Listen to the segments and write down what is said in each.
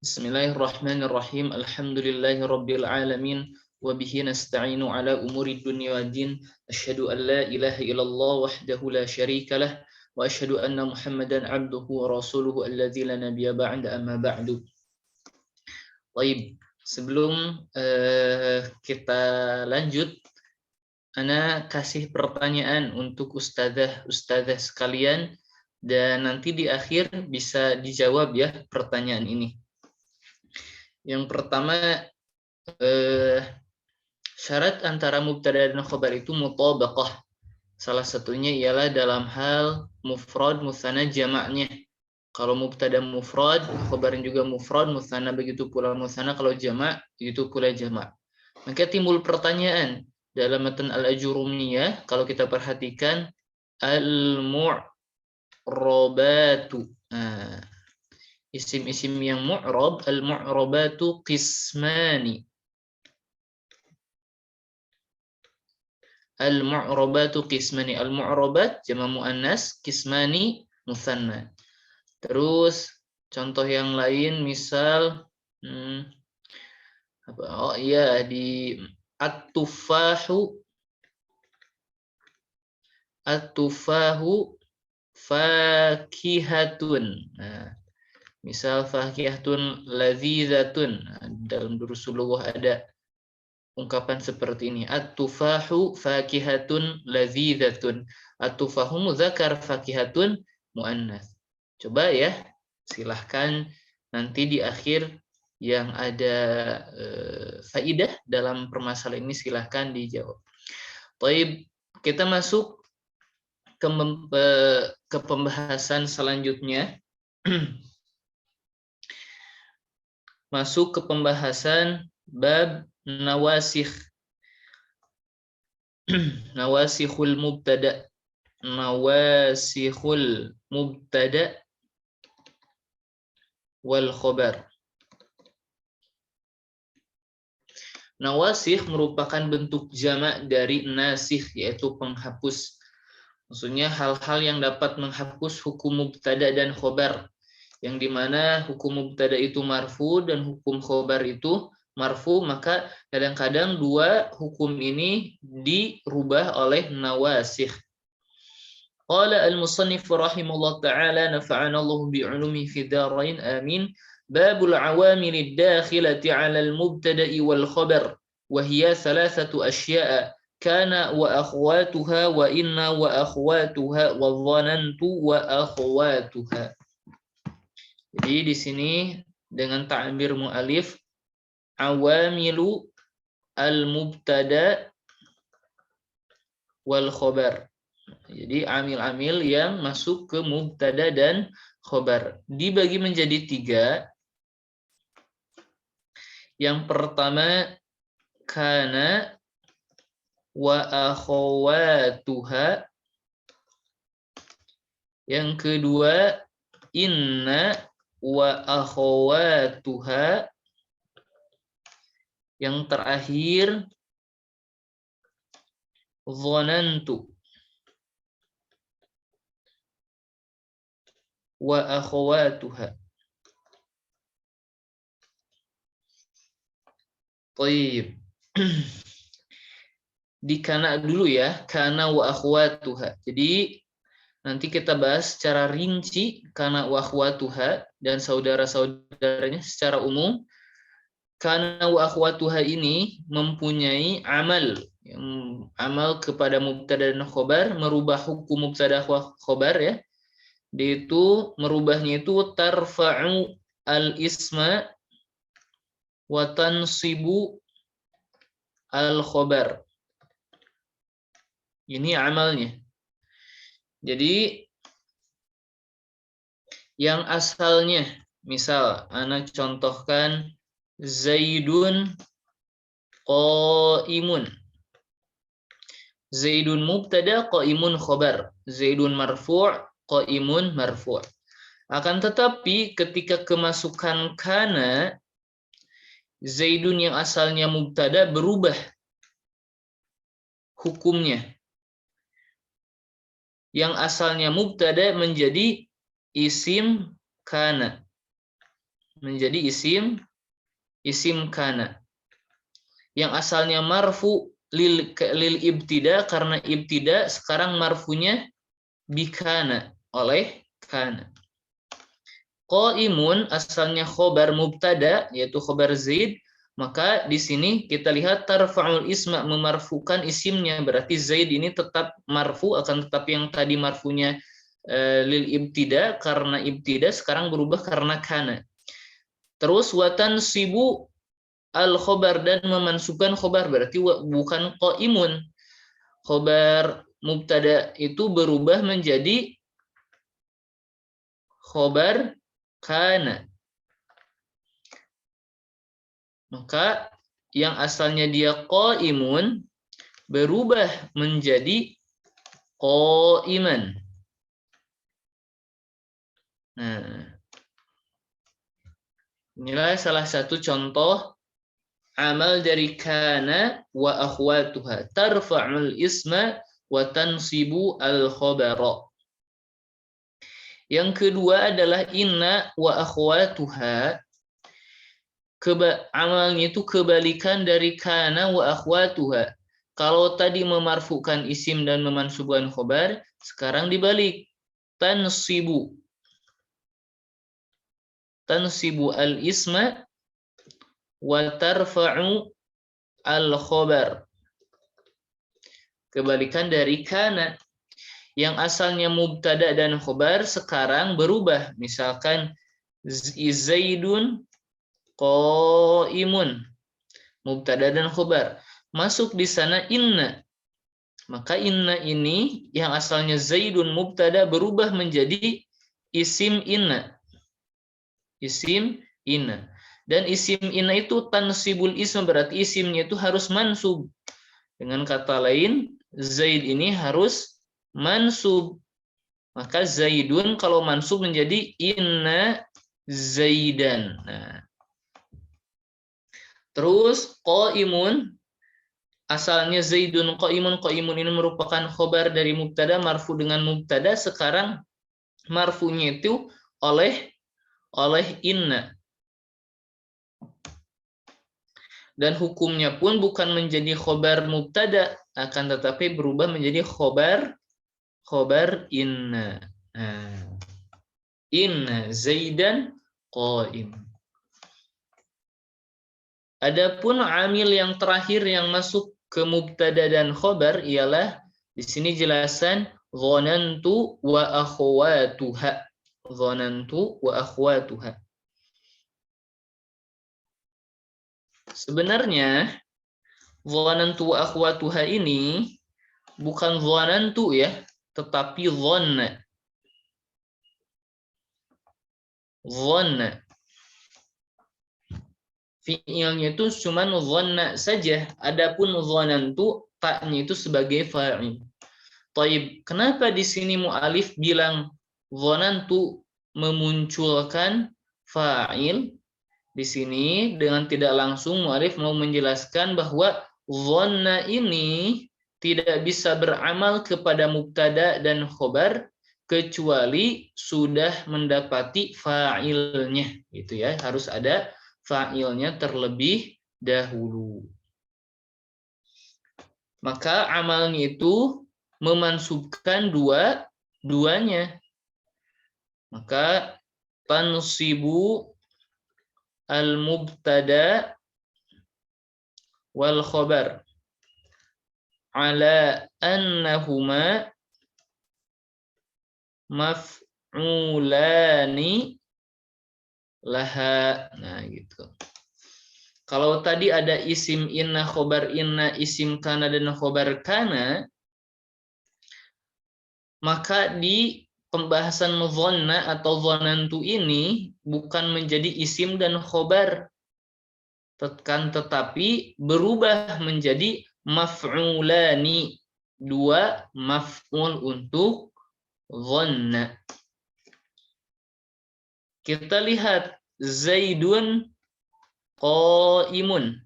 Bismillahirrahmanirrahim. Alhamdulillahirabbil alamin wa bihi nasta'inu ala umuri dunya waddin. Asyhadu an la ilaha illallah wahdahu la syarikalah wa asyhadu anna Muhammadan abduhu wa rasuluhu alladzi la nabiyya ba'da amma ba'du. Baik, sebelum kita lanjut, ana kasih pertanyaan untuk ustadzah sekalian dan nanti di akhir bisa dijawab ya pertanyaan ini. Yang pertama, syarat antara mubtada dan khobar itu mutabaqah. Salah satunya ialah dalam hal mufrad, mutsanna, jamaknya. Kalau mubtada mufrad, khobar juga mufrad, mutsanna begitu pula mutsanna, kalau jamak begitu pula jamak. Maka timbul pertanyaan dalam matan al-ajurumiyah, kalau kita perhatikan al-mu'rabatu. Nah, isim-isim yang mu'rab, al-mu'rabatu qismani. Al-mu'rabatu qismani. Al-mu'rabat jama' muannas, qismani mutsanna. Terus contoh yang lain misal di at-tufahu fakihatun. Nah, misal fakihatun ladzizatun. Dalam Durusulullah ada ungkapan seperti ini. At-tufahu fakihatun ladzizatun. At-tufahu muzakkar, fakihatun muannas. Coba ya, silahkan nanti di akhir yang ada faidah dalam permasalahan ini silahkan dijawab. Baik, kita masuk ke pembahasan selanjutnya. Masuk ke pembahasan bab nawasikh. Nawasikhul mubtada. Nawasikhul mubtada wal khobar. Nawasikh merupakan bentuk jamak dari nasikh, yaitu penghapus. Maksudnya hal-hal yang dapat menghapus hukum mubtada dan khobar, yang dimana hukum mubtada itu marfu dan hukum khobar itu marfu, maka kadang-kadang dua hukum ini dirubah oleh nawasikh. Qala al-musannif rahimahullah ta'ala nafa'ana Allah bi'ulumi fi darain amin. Babul awamil ad-dakhilati 'ala al-mubtada'i wal khabar wa hiya thalathatu asya'a kana wa akhwatuha wa inna wa akhwatuha wa dhanantu wa akhwatuha. Jadi di sini dengan ta'bir mu'alif awamilu al-mubtada wal khabar. Jadi amil-amil yang masuk ke mubtada dan khobar dibagi menjadi tiga. Yang pertama kana wa akhawatuha. Yang kedua inna wa akhawatuha. Yang terakhir dhanantu wa akhawatuha. Baik. Di kana dulu ya, kana wa akhawatuha. Jadi nanti kita bahas secara rinci kana wa akhawatuha dan saudara-saudaranya secara umum. Kana wa akhawatuha ini mempunyai amal kepada mubtada dan khobar, merubah hukum mubtada khobar ya. Itu merubahnya itu tarfa'u al-isma wa tansibu al-khobar. Ini amalnya. Jadi yang asalnya, misal ana contohkan Zaidun qaimun. Zaidun mubtada, qaimun khobar. Zaidun marfu', qaimun marfu'. Akan tetapi ketika kemasukan kana, Zaidun yang asalnya mubtada berubah hukumnya. Yang asalnya mubtada menjadi isim kana. menjadi isim kana. Yang asalnya marfu lil ibtida, karena ibtida sekarang marfunya bikana, oleh kana. Qaimun asalnya khobar mubtada, yaitu khobar Zaid, maka di sini kita lihat tarfa'ul isma, memarfukan isimnya, berarti Zaid ini tetap marfu, akan tetapi yang tadi marfunya lil ibtida, karena ibtida sekarang berubah karena kana. Terus watan sibu al khobar, dan memansubkan khobar, berarti bukan qaimun. Khobar mubtada itu berubah menjadi khobar kana. Maka yang asalnya dia qaimun berubah menjadi qaiman. Nah, inilah salah satu contoh amal dari kana wa akhwatuha, tarfa'ul isma wa tansibu al khabara. Yang kedua adalah inna wa akhwatuha. Amalnya itu kebalikan dari kana wa akhwatuha. Kalau tadi memarfukan isim dan memansubkan khobar, sekarang dibalik. Tansibu al isma wa tarfa'u al khobar. Kebalikan dari kana. Yang asalnya mubtada dan khobar sekarang berubah. Misalkan Zaidun qaimun, mubtada dan khobar. Masuk di sana inna. Maka inna ini yang asalnya Zaidun mubtada berubah menjadi isim inna. Isim inna. Dan isim inna itu tansibul ism, berarti isimnya itu harus mansub. Dengan kata lain, Zaid ini harus mansub. Maka Zaidun kalau mansub menjadi inna Zaidan. Nah. Terus qaimun, asalnya Zaidun qaimun. Qaimun ini merupakan khobar dari mubtada, marfu dengan mubtada. Sekarang marfunya itu oleh inna. Dan hukumnya pun bukan menjadi khobar mubtada, akan tetapi berubah menjadi khobar inna. Nah, inna Zaidan qaim. Adapun amil yang terakhir yang masuk ke mubtada dan khobar ialah di sini jelasan dhanantu wa akhwatuha. Dhanantu wa akhwatuha. Sebenarnya dhanantu wa akhwatuha ini bukan dhanantu ya, tetapi dhanna. Dhanna. Fi'ilnya itu cuma dhanna saja. Adapun dhanantu, taknya itu sebagai fa'il. Taib, kenapa di sini mu'alif bilang dhanantu memunculkan fa'il? Di sini dengan tidak langsung mu'alif mau menjelaskan bahwa dhanna ini tidak bisa beramal kepada mubtada dan khobar kecuali sudah mendapati fa'ilnya, gitu ya. Harus ada fa'ilnya terlebih dahulu. Maka amalnya itu memansubkan duanya. Maka tansibu al-mubtada wal khobar ala annahuma maf'ulani laha. Nah, gitu. Kalau tadi ada isim inna, khobar inna, isim kana dan khobar kana, maka di pembahasan dhanna atau dhanantu ini bukan menjadi isim dan khobar, tetapi berubah menjadi maf'ulani, dua maf'ul untuk dhanna. Kita lihat Zaidun qaimun.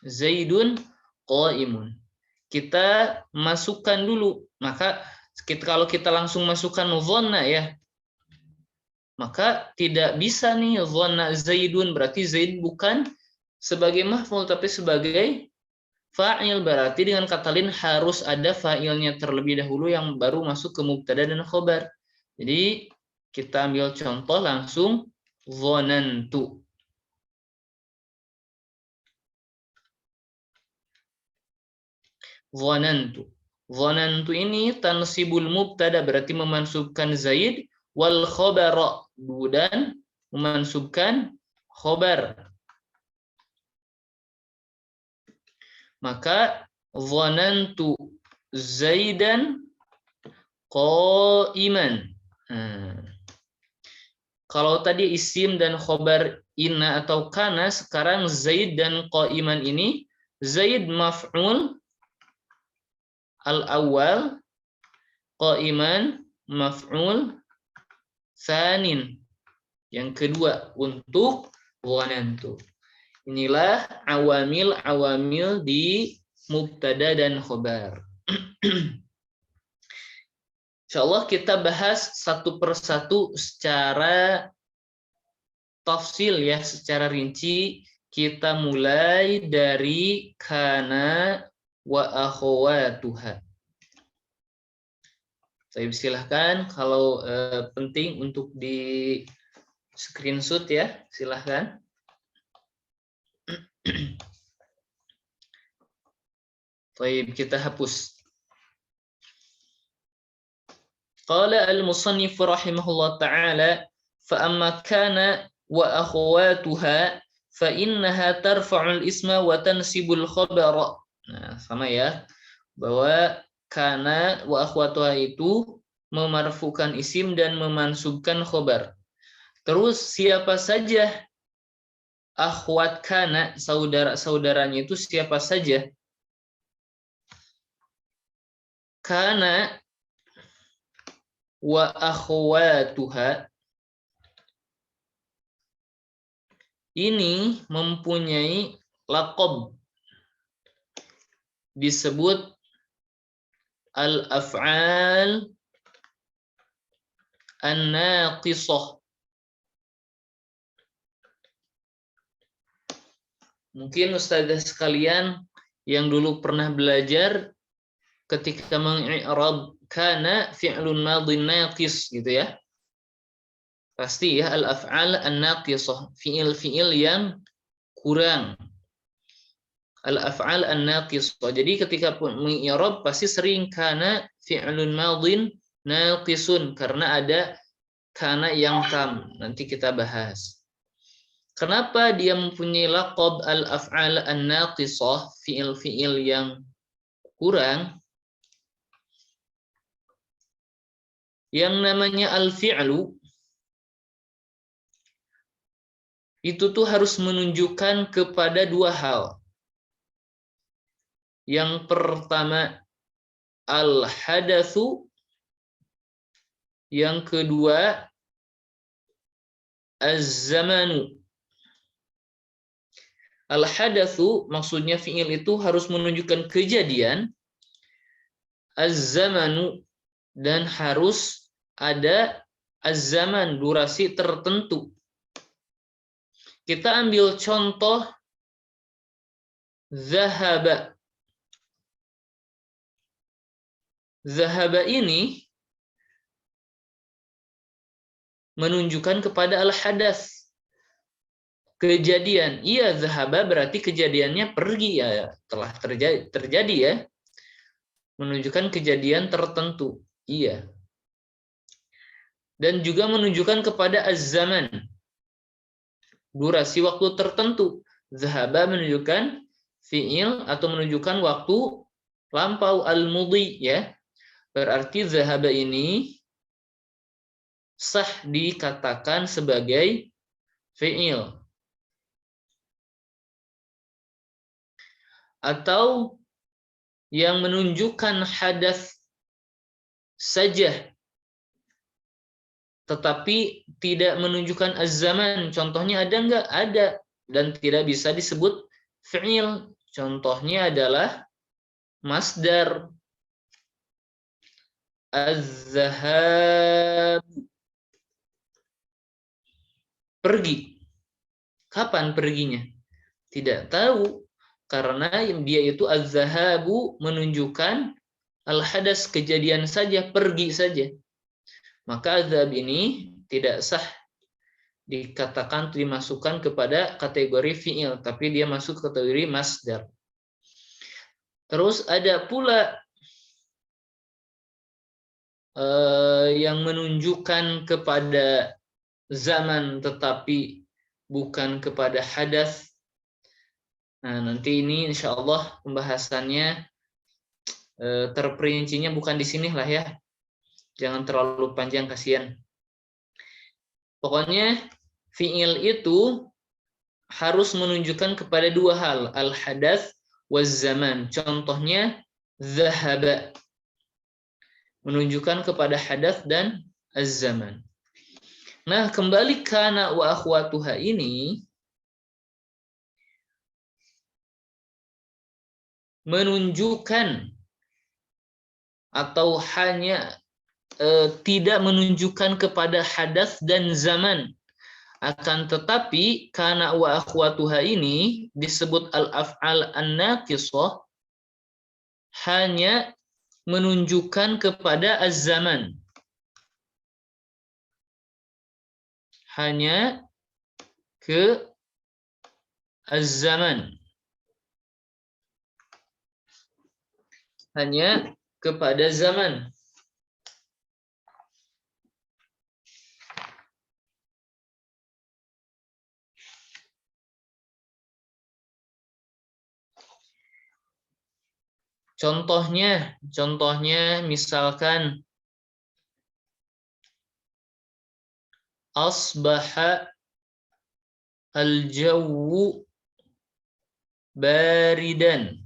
Zaidun qaimun. Kita masukkan dulu. Maka kalau kita langsung masukkan dhanna ya, Maka tidak bisa nih dhanna Zaidun, berarti Zaid bukan sebagai maf'ul tapi sebagai fa'il. Berarti dengan kata lain harus ada fa'ilnya terlebih dahulu yang baru masuk ke mubtada dan khobar. Jadi kita ambil contoh langsung dhanantu. Dhanantu. Dhanantu ini tansibul mubtada berarti memansubkan Zaid, wal khabara dan memansubkan khobar. Maka dhanantu Zaidan qa'iman. Kalau tadi isim dan khobar inna atau kana, sekarang Zaid dan qa'iman ini Zaid maf'ul al-awwal, qa'iman maf'ul tsanin, yang kedua untuk dhanantu. Inilah awamil-awamil di mubtada dan khobar. Insyaallah kita bahas satu persatu secara tafsil ya, secara rinci. Kita mulai dari kana wa akhawatuha. Saya silahkan kalau penting untuk di screenshot ya, silahkan. Baik, kita hapus. Qala al-musannif rahimahullah ta'ala, fa amma kana wa akhawatuha fa innaha tarfa'ul isma wa tansibul khabara. Nah, sama ya. Bahwa kana wa akhwatuha itu memarfukan isim dan memansubkan khobar. Terus siapa saja akhwat kana, saudara-saudaranya itu siapa saja? Kana wa akhwatuha ini mempunyai laqab, disebut al-af'al an-naqisah. Mungkin ustazah sekalian yang dulu pernah belajar ketika mengi'rab kana fi'lun madhin naqis gitu ya. Pasti ya al-af'al an-naqisah, fi'il-fi'il yang kurang. Al-af'al an-naqisah. Jadi ketika mengi'rab pasti sering kana fi'lun madhin naqisun karena ada kana yang tam. Nanti kita bahas. Kenapa dia mempunyai laqab al-af'al an-naqisah, fi'il-fi'il yang kurang? Yang namanya al-fi'lu itu tuh harus menunjukkan kepada dua hal. Yang pertama al-hadatsu, yang kedua az-zamanu. Al-hadatsu maksudnya fi'il itu harus menunjukkan kejadian, az-zamanu dan harus ada az-zaman, durasi tertentu. Kita ambil contoh zahaba. Zahaba ini menunjukkan kepada al-hadas, kejadian. Iya, zahaba berarti kejadiannya pergi ya, telah terjadi ya. Menunjukkan kejadian tertentu. Iya. Dan juga menunjukkan kepada az-zaman, durasi waktu tertentu. Zahaba menunjukkan fi'il atau menunjukkan waktu lampau, al-mudhi ya. Berarti zahaba ini sah dikatakan sebagai fi'il. Atau yang menunjukkan hadas saja tetapi tidak menunjukkan az-zaman. Contohnya ada enggak? Ada. Dan tidak bisa disebut fi'il. Contohnya adalah masdar. Az-zahab. pergi. Kapan perginya? Tidak tahu, karena dia itu az-zahabu menunjukkan al-hadas, kejadian saja, pergi saja. Maka azhab ini tidak sah dikatakan dimasukkan kepada kategori fi'il, tapi dia masuk kategori masdar. Terus ada pula yang menunjukkan kepada zaman tetapi bukan kepada hadas. Nah, nanti ini insya Allah pembahasannya terperincinya bukan di sini lah ya. Jangan terlalu panjang, kasihan. Pokoknya fi'il itu harus menunjukkan kepada dua hal, al-hadas waz zaman. Contohnya zahaba, menunjukkan kepada hadas dan az-zaman. Nah, kembali kana wa akhwatuha ini menunjukkan atau hanya tidak menunjukkan kepada hadas dan zaman. Akan tetapi kana wa akhwatuha ini disebut al-af'al an-naqishah hanya menunjukkan kepada az-zaman. Hanya ke az-zaman. Hanya kepada zaman. Contohnya misalkan asbaha al-jawwu baridan.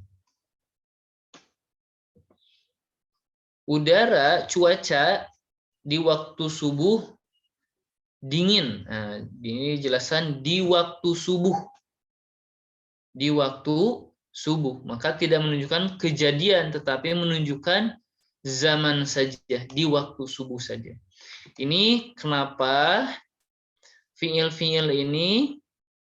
Udara, cuaca di waktu subuh dingin. Nah, ini jelasan di waktu subuh. Di waktu subuh. Maka tidak menunjukkan kejadian, tetapi menunjukkan zaman saja, di waktu subuh saja. Ini kenapa fi'il-fi'il ini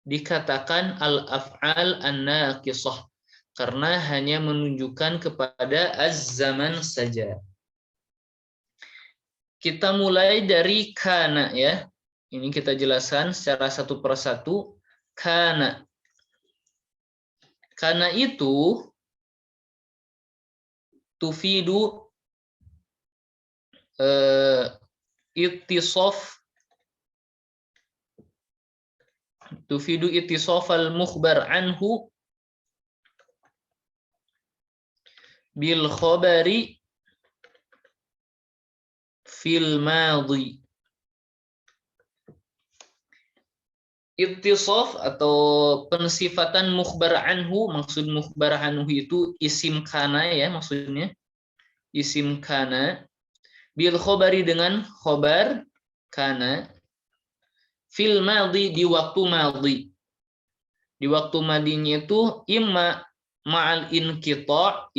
dikatakan al-af'al an-naqishah, karena hanya menunjukkan kepada az-zaman saja. Kita mulai dari kana ya. Ini kita jelaskan secara satu persatu. Kana. Kana itu tufidu ittisaf al-mukhbar anhu bil khabari fil madhi. Ittisaf atau pensifatan mukhbar anhu, maksud mukhbar anhu itu isim kana ya, maksudnya isim kana, bil khabari dengan khobar kana, fil madhi di waktu madhi. Di waktu madinya itu imma ma'al inqita'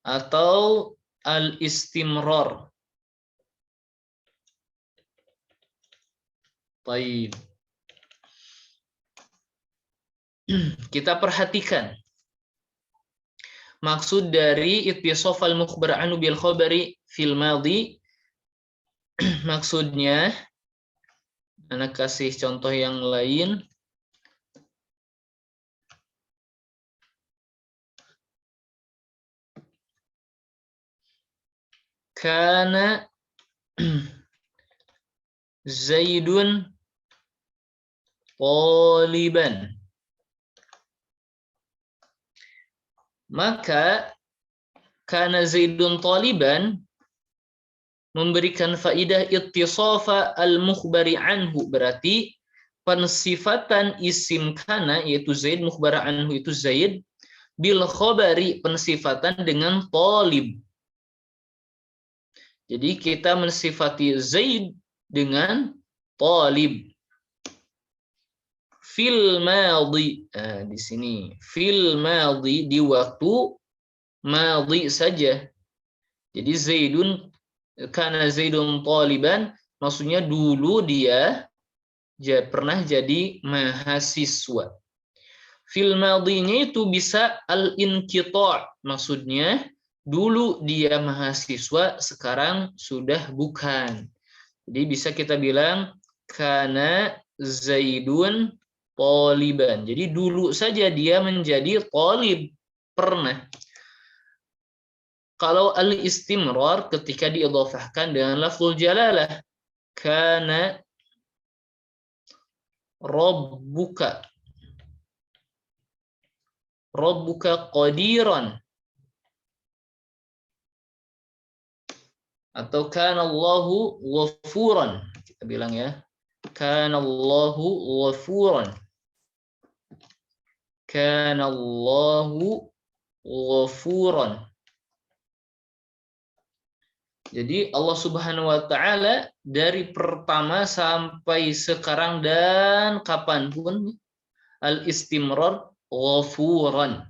atau al-istimrar. Baik. Kita perhatikan maksud dari ittisaf al-mukhbar anhu bil khabari fil madhi. Maksudnya, anak kasih contoh yang lain. Kana Zaidun taliban. Maka kana Zaidun taliban memberikan faidah ittisafa al-mukhbari anhu, berarti pensifatan isim kana yaitu Zaid, mukhbar anhu itu Zaid, bil khabari pensifatan dengan talib. Jadi kita mensifati Zaid dengan talib. Fil madhi. Nah, di sini fil madhi di waktu madhi saja. Jadi Zaidun kana Zaidun taliban maksudnya dulu dia pernah jadi mahasiswa. Fil madhinya itu bisa al-inqita', maksudnya dulu dia mahasiswa, sekarang sudah bukan. Jadi bisa kita bilang kana Zaidun taliban. Jadi dulu saja dia menjadi talib, pernah. Kalau al-istimrar ketika diidhafahkan dengan lafzul jalalah, kana rabbuka qadiran, atau kana Allahu ghafuran. Kita bilang ya, kana Allahu ghafuran. Kana Allahu ghafuran. Jadi Allah Subhanahu wa taala dari pertama sampai sekarang dan kapanpun al-istimrar ghafuran.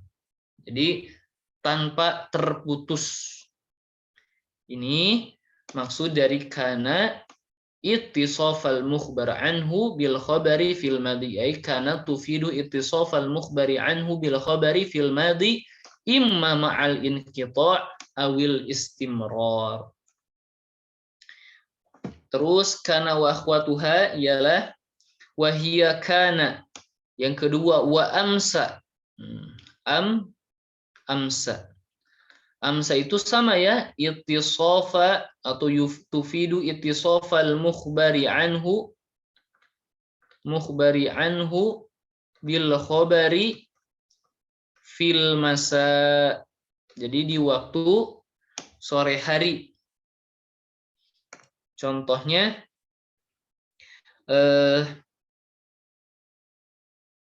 Jadi tanpa terputus. Ini maksud dari kana ittisafal mukhbar anhu bil khabari fil madhi. Ay kana tufidu ittisafal mukhbari anhu bil khabari fil madhi imma ma'al inqita' awil istimrar. Terus kana wa akhwatuha ialah wahia kana. Yang kedua wa amsa. Amsa. Amsa itu sama ya, ittisafa atau tufidu ittisafal mukhbari anhu bil khabari fil masa. Jadi di waktu sore hari. Contohnya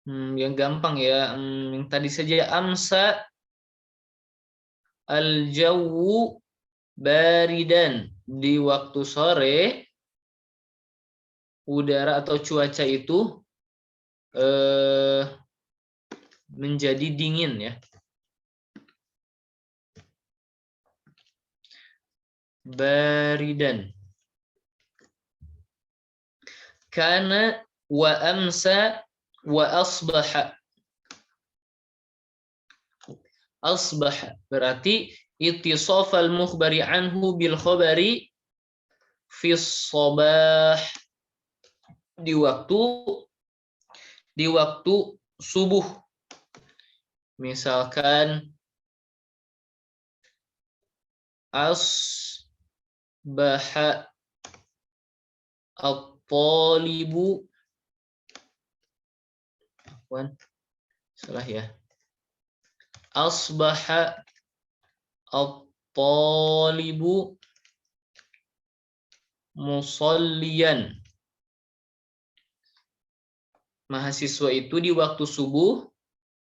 yang gampang ya, yang tadi saja amsa al-jawu baridan, di waktu sore udara atau cuaca itu menjadi dingin ya. Baridan. Kana wa amsa wa asbaha. Asbaha berarti ittisafal mukhbari anhu bil khabari fi shabah, di waktu subuh. Misalkan asbaha at-talibu, salah ya, asbaha at-talibu musalliyan. Mahasiswa itu di waktu subuh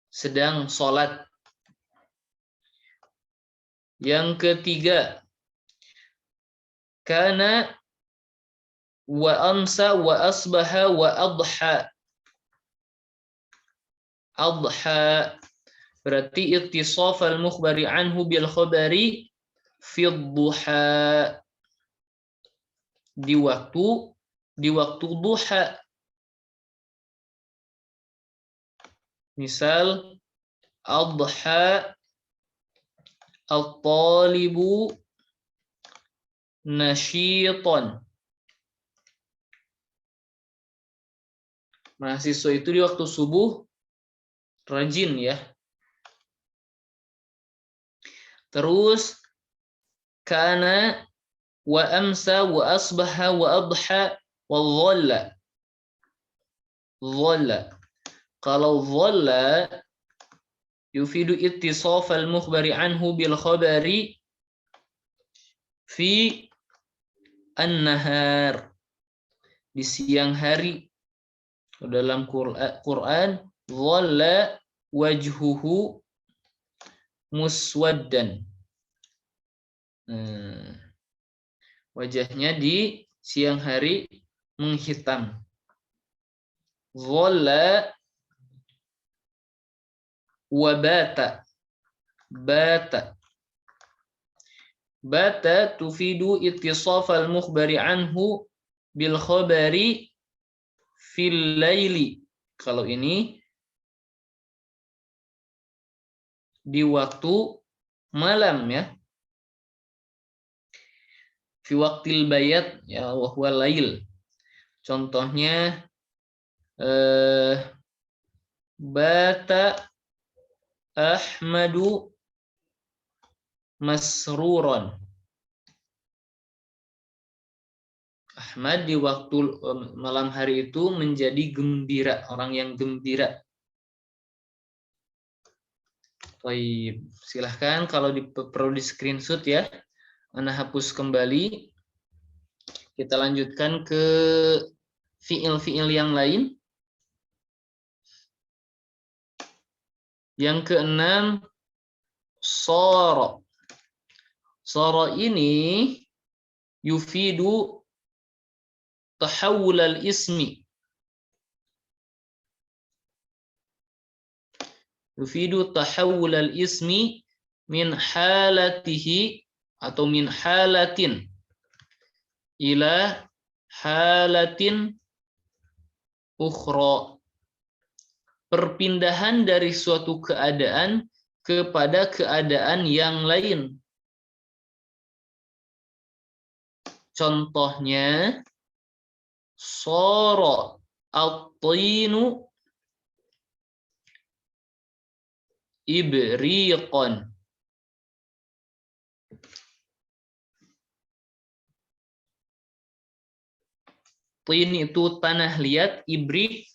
sedang sholat. Yang ketiga, kana wa amsa wa asbaha wa adha. Adha berarti ittisaf al-mukhbari anhu bil khabari fi duha, di waktu duha. Misal adha at-talibu nasyitan. Mahasiswa itu di waktu subuh rajin ya. Terus kana wa amsa wa asbaha wa adha wa dhalla. Dhalla. Kalau dhalla yufidu ittisaf al-mukhbari anhu bil khabari fi an-nahar, di siang hari. Dalam Quran dhalla wajhuhu muswaddan. Wajahnya di siang hari menghitam. Dhalla wa bata. Bata tufidu ittisaf al-mukhbari anhu bil khabari fil laili. Kalau ini di waktu malam ya. Fi waqtil bayat ya wa huwa lail. Contohnya bata Ahmadu masruron. Ahmad di waktu malam hari itu menjadi gembira, orang yang gembira. Baik, silahkan kalau perlu di screenshot ya. Ana hapus kembali. Kita lanjutkan ke fiil-fiil yang lain. Yang keenam, soro. Soro ini yufidu tahawul al-ismi. Yufidu tahawul al-ismi min halatihi atau min halatin ila halatin ukhra. Perpindahan dari suatu keadaan kepada keadaan yang lain. Contohnya, soro at-tinu ibriqan. Tin itu tanah liat, ibrik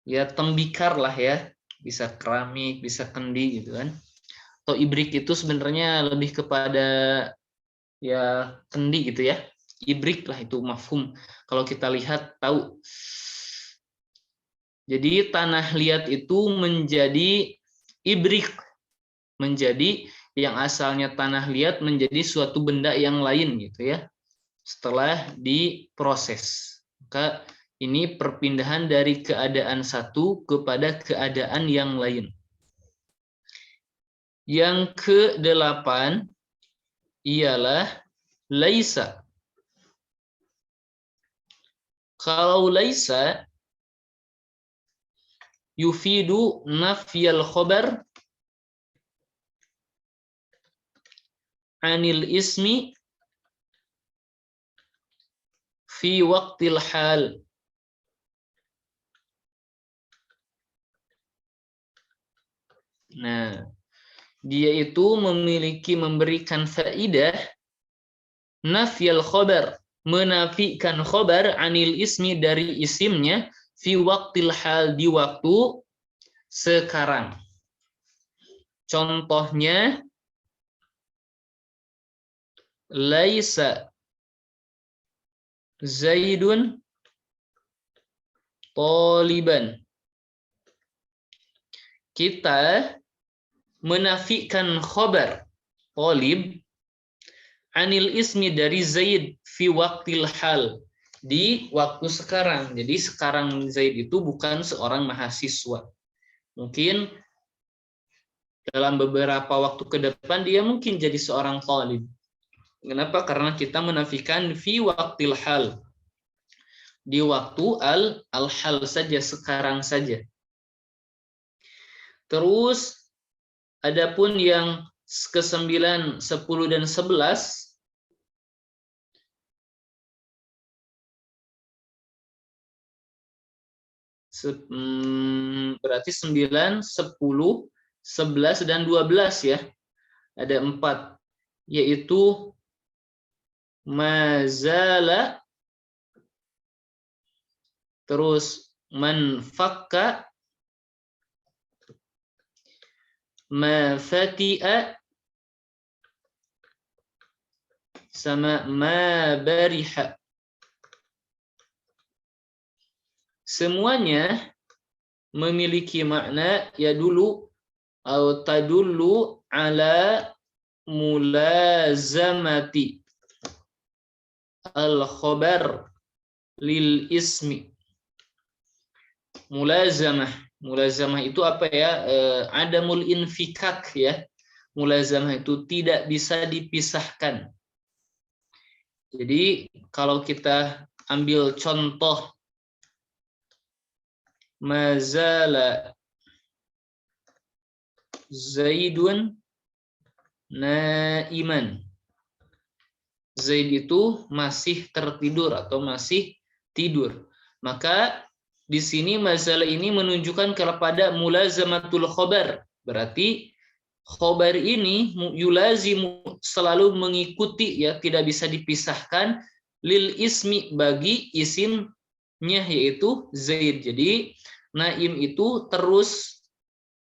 ya tembikar lah ya, bisa keramik, bisa kendi gitu kan. Atau ibrik itu sebenarnya lebih kepada ya kendi gitu ya. Ibrik lah itu mafhum. Kalau kita lihat tahu. Jadi tanah liat itu menjadi ibrik, menjadi yang asalnya tanah liat menjadi suatu benda yang lain gitu ya. Setelah diproses. Maka ini perpindahan dari keadaan satu kepada keadaan yang lain. Yang ke-8 ialah laisa. Kalau laisa yufidu nafyal khabar anil ismi fi waqtil hal. Nah, dia itu memberikan faidah nafyal khabar, menafikan khabar anil ismi dari isimnya fi waqtil hal di waktu sekarang. Contohnya laisa Zaidun taliban. Kita menafikan khabar talib anil ismi dari Zaid fi waqtil hal di waktu sekarang. Jadi sekarang Zaid itu bukan seorang mahasiswa. Mungkin dalam beberapa waktu ke depan dia mungkin jadi seorang talib. Kenapa? Karena kita menafikan fi waqtil hal. Di waktu al-hal saja, sekarang saja. Terus adapun yang ke-9, 10 dan 11 berarti 9, 10, 11 dan 12 ya. Ada 4 yaitu mazala, terus manfakka, mafati'a, sama mabariha. Semuanya memiliki makna ya dulu atau tadullu ala mulazamati al-khabar lil ismi. Mulazamah itu apa ya? Adamul infikak ya. Mulazamah itu tidak bisa dipisahkan. Jadi kalau kita ambil contoh mazala Zaidun naiman. Zaid itu masih tertidur atau masih tidur. Maka di sini masalah ini menunjukkan kepada mulazamatul khobar. Berarti khobar ini yulazimu selalu mengikuti, ya, tidak bisa dipisahkan lil ismi bagi isimnya yaitu Zaid. Jadi naim itu terus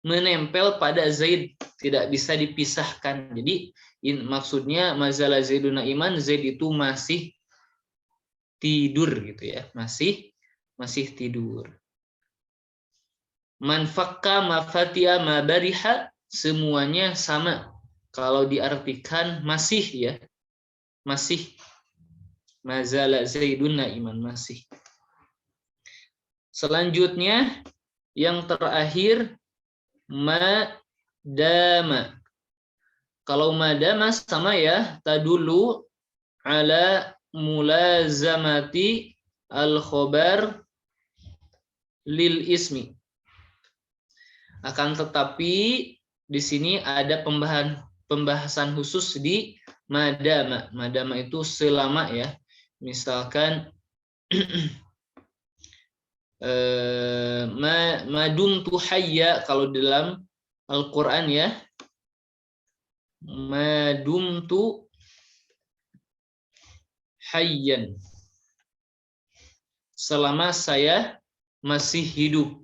menempel pada Zaid, tidak bisa dipisahkan. Jadi maksudnya mazalah Zaidun naiman, Zaid itu masih tidur gitu ya, masih tidur. Man fakka ma fatiha ma bariha, semuanya sama kalau diartikan masih, ya, masih. Mazalah Zaidun naiman, masih. Selanjutnya yang terakhir madama. Kalau madama sama ya, tadulu ala mulazamati al-khobar lil ismi. Akan tetapi di sini ada pembahasan khusus di madama. Madama itu selama, ya. Misalkan madumtu hayya kalau dalam Al-Qur'an, ya. Madumtu hayyan, selama saya masih hidup.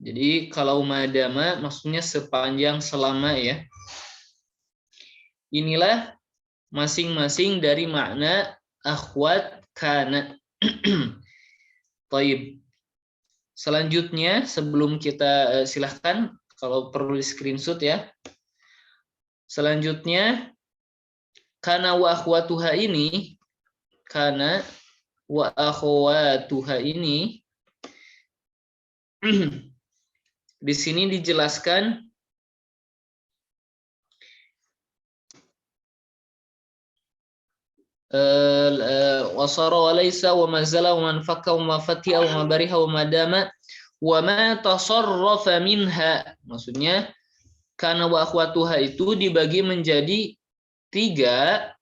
Jadi kalau madama maksudnya sepanjang, selama, ya. Inilah masing-masing dari makna akhwat kana. Taib. Selanjutnya sebelum kita silahkan kalau perlu di screenshot, ya. Selanjutnya kana wa akhwatuha ini, kana wa akhwatuha ini di sini dijelaskan wasara wa laisa wa mazala wa man fakka wa ma fatiha wa ma bariha wa madama wa ma tasarrafa minha. Maksudnya kana wa akhwatuha itu dibagi menjadi 3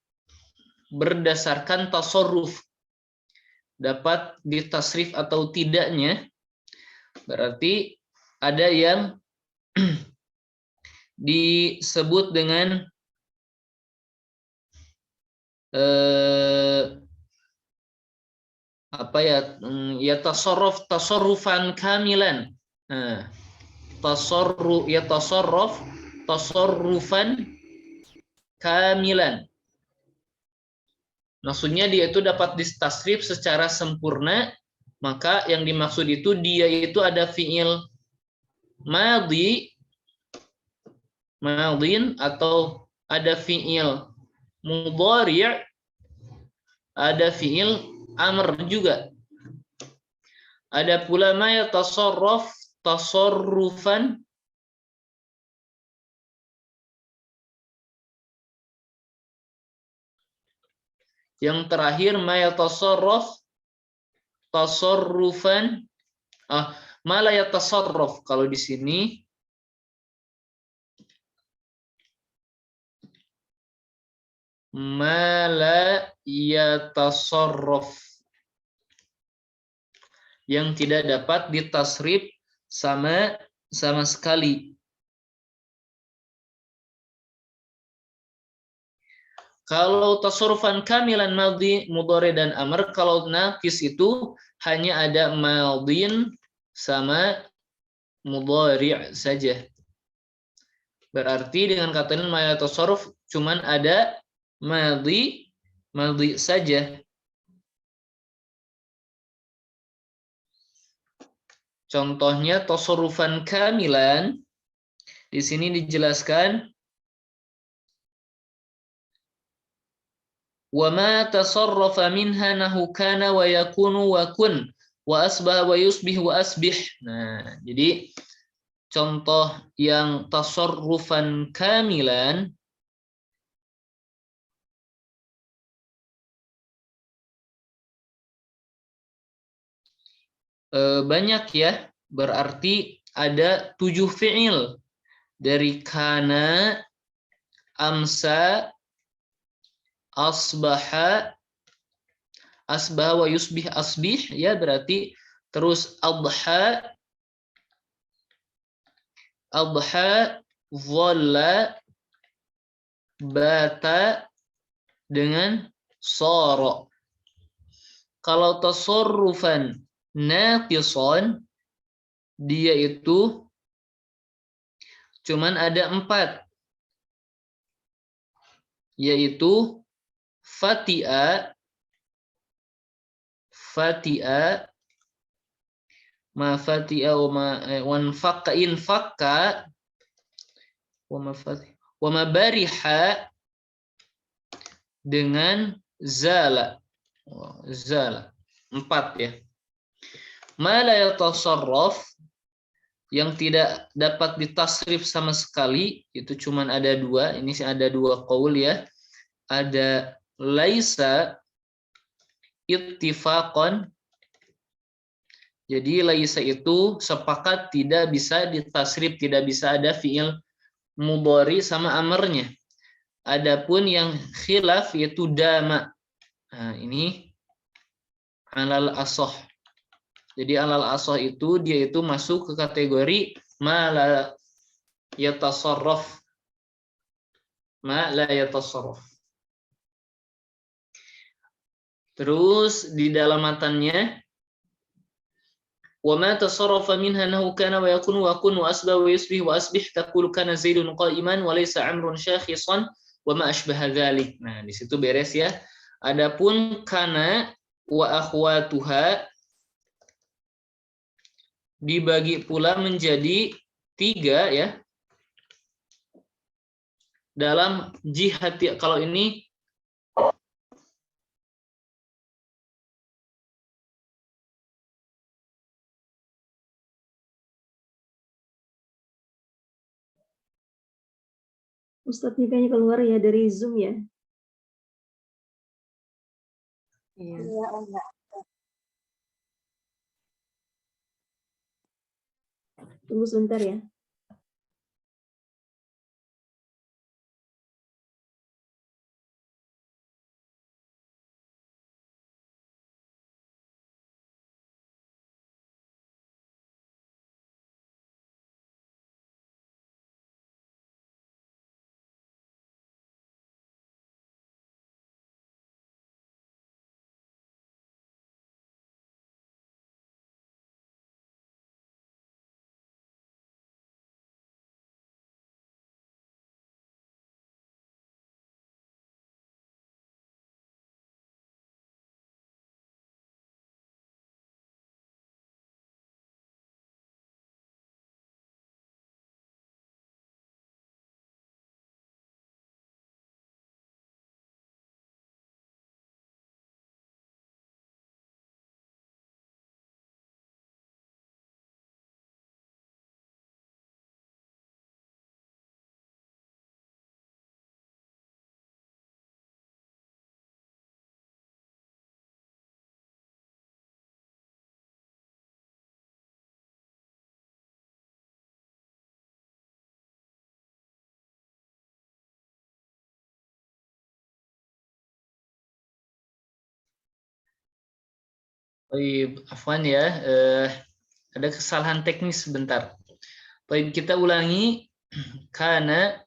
berdasarkan tasarruf, dapat ditasrif atau tidaknya. Berarti ada yang disebut dengan apa ya, ya tasarrufan kamilan. Nah, tasarrufan kamilan. Maksudnya dia itu dapat distasrif secara sempurna, maka yang dimaksud itu dia itu ada fiil madin atau ada fiil mudhari', ada fiil amr juga. Ada pula ma yatasarraf tasarrufan yang terakhir ma yatasarraf tasarrufan ma la yatasarraf. Kalau di sini ma la yatasarraf, yang tidak dapat ditasrif sama sekali. Kalau tasarrufan kamilan madhi, mudhari dan amr, kalau naqis itu hanya ada madhin sama mudhari' saja. Berarti dengan kata ini ma tasarruf cuman ada madhi saja. Contohnya tasarrufan kamilan di sini dijelaskan wa ma tasarrafa minha nahu kana wa yakunu wa kun wa asbah wa yusbih wa asbih. Nah, jadi contoh yang tasarrufan kamilan banyak ya. Berarti ada 7 fi'il dari kana, amsa, asbaha, asbah wa yusbih asbih ya, berarti terus adha, dhalla, bata dengan soro. Kalau tasorrufan naqison, dia itu cuman ada 4, yaitu fati'a, ma fati'a wa ma wanfaqa infaqqa wa ma fati'a wa ma bariha dengan zala. Zala. 4 ya. Ma la yatasarraf, yang tidak dapat ditasrif sama sekali, itu cuman ada 2. Ini sih ada 2 qaul ya. Ada laisa ittifaqan. Jadi laisa itu sepakat tidak bisa ditasrif, tidak bisa ada fiil mudhari sama amarnya. Adapun yang khilaf yaitu dama. Nah, ini alal asoh. Jadi alal asoh itu dia itu masuk ke kategori ma la yatasarraf. Ma la yatasarraf. Terus di dalam matannya wa ma tasarrafa minha nahu kana wa yakun wa kun wa asbah wa yusbih wa asbih taqulu kana zaidun qa'iman wa laysa amrun syakhisan wa ma ashbaha dzalik. Nah, di situ beres ya. Adapun kana wa akhwatuha dibagi pula menjadi 3 ya. Dalam jihad, kalau ini Ustadznya kayaknya keluar ya dari Zoom ya. Iya. Tunggu sebentar ya. afwan ya, ada kesalahan teknis sebentar. Baik, kita ulangi. Kana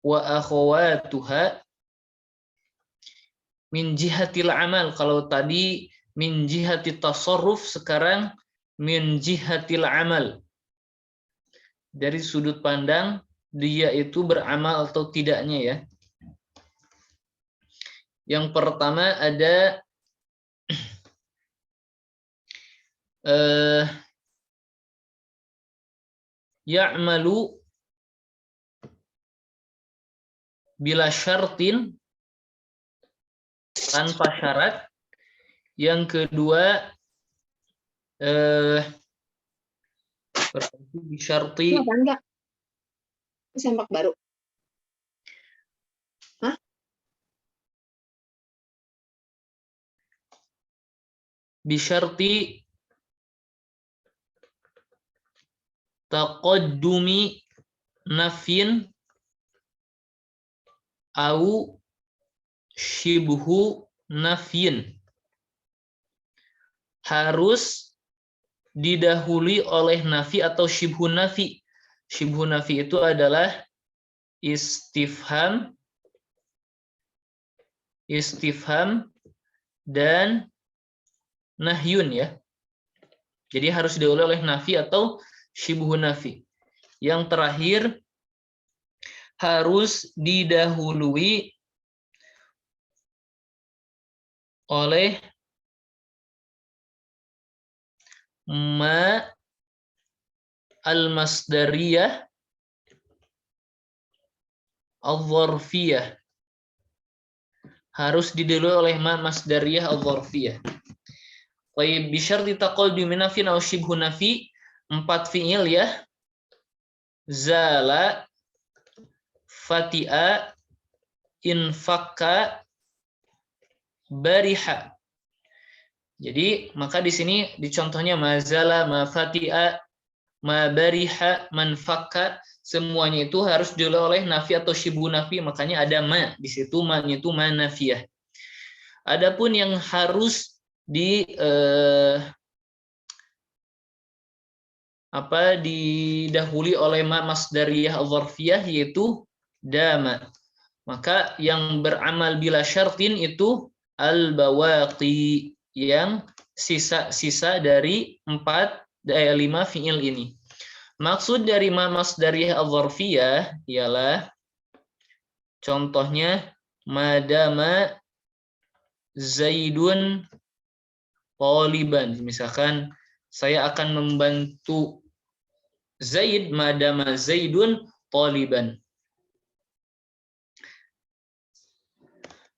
wa akhwatuha min jihatil amal. Kalau tadi min jihati tasarruf, sekarang min jihatil amal. Dari sudut pandang dia itu beramal atau tidaknya ya. Yang pertama ada ya'malu bila syartin, tanpa syarat. Yang kedua berarti bisyarti. Enggak. Sempak baru. Hah? bisyarti taqaddumi nafyin au shibhu nafyin. Harus didahului oleh nafi atau shibhu nafi. Shibhu nafi itu adalah istifham dan nahyun ya. Jadi harus didahului oleh nafi atau shibhu nafi. Yang terakhir harus didahului oleh ma al-masdariyah al-dzarfiyah. Harus didahului oleh ma masdariyah al-dzarfiyah. Baik, bisyarti taqaddumi nafin aw shibhu nafi, 4 fiil ya. Zala, fati'a, infakka, bariha. Jadi maka di sini di contohnya mazala, ma fati'a, ma bariha, man fakka, semuanya itu harus didahului oleh nafi atau shibhu nafi, makanya ada ma di situ, ma-nya itu ma nafiyah. Adapun yang harus didahului oleh ma masdariyah al-dzarfiyah yaitu dama. Maka yang beramal bila syartin itu al-bawaqi, yang sisa-sisa dari 5 fiil ini. Maksud dari ma masdariyah al-dzarfiyah ialah contohnya madama Zaidun taliban. Misalkan saya akan membantu Zaid madama Zaidun taliban.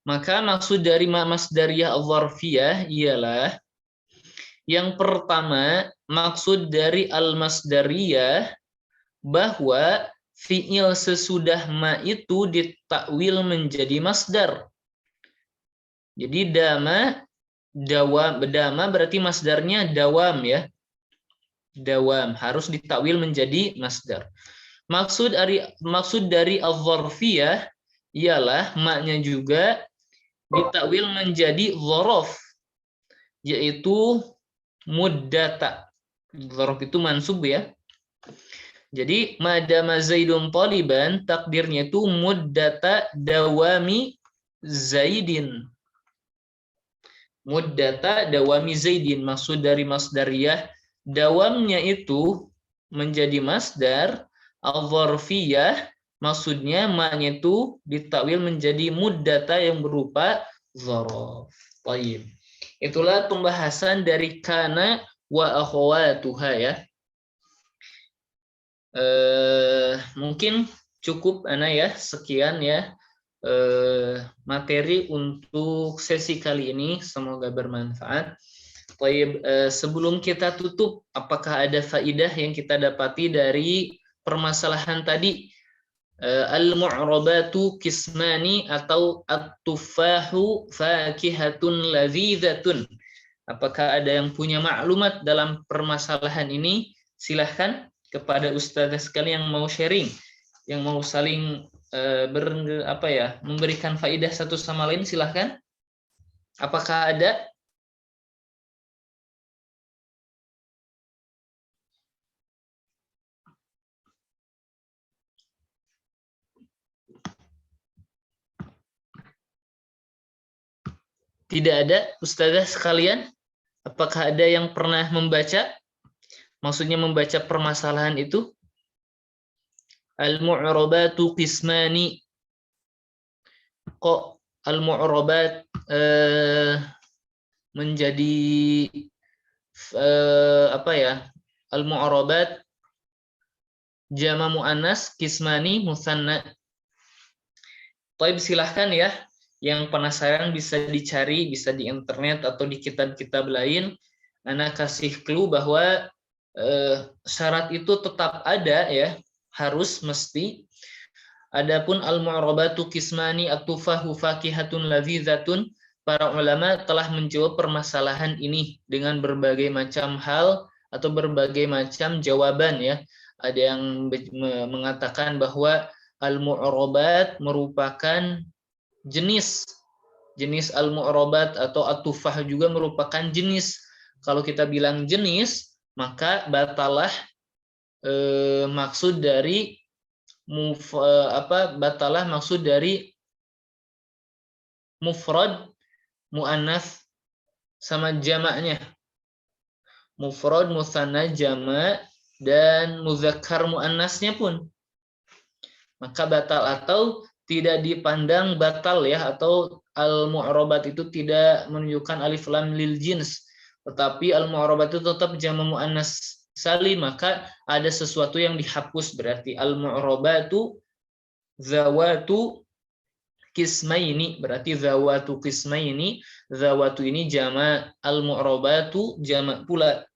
Maka maksud dari ma masdariyah al-dzarfiyah ialah yang pertama, maksud dari al-masdariyah bahwa fiil sesudah ma itu ditakwil menjadi masdar. Jadi dama berarti masdarnya dawam ya. Dawam harus ditakwil menjadi masdar. Maksud dari al-dzarfiyah ialah maknya juga ditakwil menjadi dzaraf, yaitu muddata. Dzaraf itu mansub ya. Jadi madama Zaidun taliban, takdirnya itu muddata dawami Zaidin. Muddata dawami Zaidin. Maksud dari masdariyah dawamnya itu menjadi masdar, al-dzarfiyah maksudnya maknya itu ditakwil menjadi muddata yang berupa dzaraf. Baik. Itulah pembahasan dari kana wa akhawatuha ya. Mungkin cukup Ana ya, sekian ya materi untuk sesi kali ini, semoga bermanfaat. Baik, sebelum kita tutup, apakah ada faidah yang kita dapati dari permasalahan tadi? Al-mu'rabatu kismani atau at-tufahu fakihatun ladhidzatun. Apakah ada yang punya maklumat dalam permasalahan ini? Silahkan kepada ustazah sekalian yang mau sharing, yang mau saling memberikan faidah satu sama lain, silahkan. Apakah ada? Tidak ada, ustazah sekalian? Apakah ada yang pernah membaca? Maksudnya membaca permasalahan itu? Al-mu'rabatu qismani. Kok al-mu'rabat menjadi Al-mu'rabat jama muannas, qismani musanna. Baik, silahkan ya. Yang penasaran bisa dicari, bisa di internet atau di kitab-kitab lain. Ana kasih clue bahwa syarat itu tetap ada ya, harus mesti. Adapun al-mu'rabatu qismani at-tufahu fakihatun ladhidzatun, para ulama telah menjawab permasalahan ini dengan berbagai macam hal atau berbagai macam jawaban ya. Ada yang mengatakan bahwa al-mu'rabat merupakan jenis al-mu'rabat atau at-tufah juga merupakan jenis. Kalau kita bilang jenis, maka batalah maksud dari batalah maksud dari mufrad, muannats sama jamaknya. Mufrad, musanna, jamak dan muzakkar muannasnya pun. Maka batal atau tidak dipandang batal ya, atau al-mu'rabat itu tidak menunjukkan alif lam lil jins, tetapi al-mu'rabat itu tetap jamak muannas salim, maka ada sesuatu yang dihapus. Berarti al-mu'rabatu zawatu qismaini, berarti zawatu qismaini, zawatu ini jamak, al-mu'rabatu jamak pula.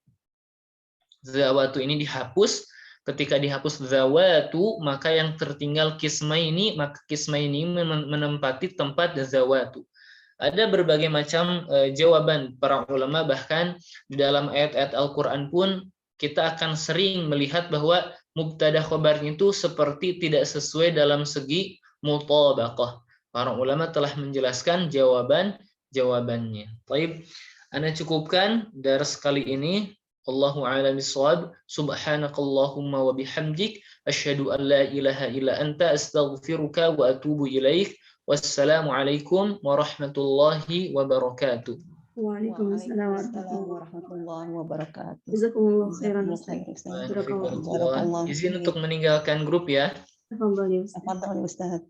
Zawatu ini dihapus. Ketika dihapus zawatu, maka yang tertinggal qismaini, maka qismaini menempati tempat zawatu. Ada berbagai macam jawaban para ulama, bahkan di dalam ayat-ayat Al-Qur'an pun kita akan sering melihat bahwa mubtada khobarnya itu seperti tidak sesuai dalam segi mutabaqah. Para ulama telah menjelaskan jawabannya. Baik, Anda cukupkan dars kali ini. Allahu a'lam bishawab. Subhanakallahumma wa bihamdik asyhadu an la ilaha illa anta astaghfiruka wa atubu ilaik. Wassalamualaikum warahmatullahi wabarakatuh. Waalaikumsalam warahmatullahi wabarakatuh. Jazakumullah khairan. Izin untuk meninggalkan grup ya. Alhamdulillah. Tafadhal Ustaz.